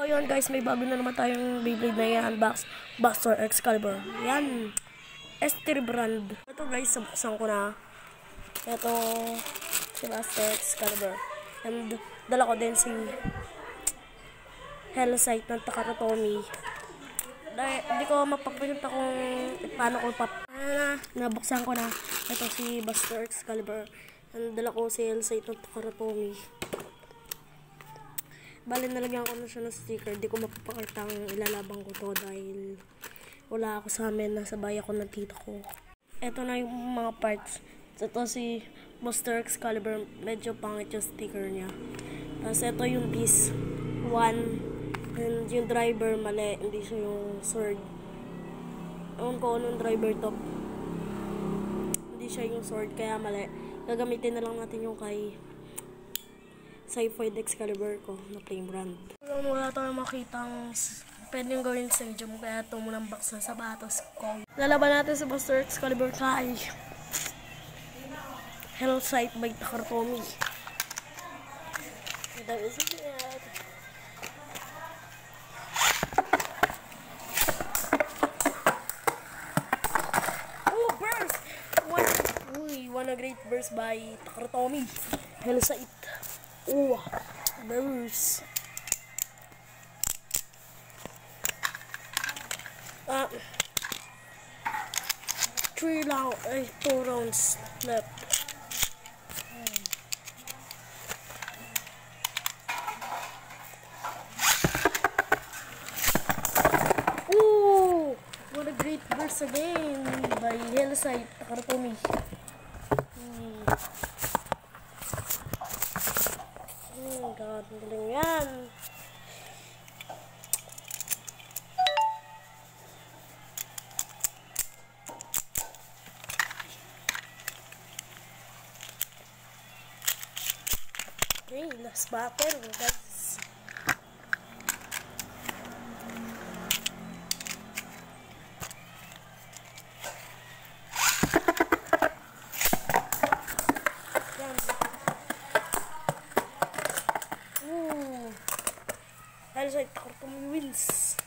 So yun guys, may bago na naman tayong Beyblade na yan, Buster Excalibur. Yan, S3 brand. Ito guys, sabuksan ko na. Ito, si Buster Excalibur. And dala ko din si Hellsight ng Takara-Tomy. Hindi ko mapapinunta kung paano ko nabuksan ko na. Ito si Buster Excalibur. And dala ko si Hellsight ng Takara-Tomy. Bale, nalagyan ko na siya ng sticker. Di ko mapapakita ang ilalabang ko to dahil wala ako sa amin. Nasa bahay ako ng tita ko. Ito na yung mga parts. Ito si Buster Excalibur. Medyo pangit yung sticker niya. Tapos ito yung piece 1. And yung driver mali. Hindi siya yung sword. Ewan ko anong driver to. Hindi siya yung sword kaya mali. Gagamitin na lang natin yung kay Sci-Fi Excalibur ko na plain brand. Wala tayong makitang pwedeng gawin sa medium kaya ito munang box na sapatos ko. Lalaban natin sa Buster Excalibur kay Hellsight by Takara-Tomy. Oh, burst! What a great burst by Takara-Tomy. Hellsight. Oh, burst. 2 rounds left. Oh, what a great burst again by Hellsight Takara-Tomy. God, galing yan. Okay, last battle, guys. Hellsight Takara-Tomy wins.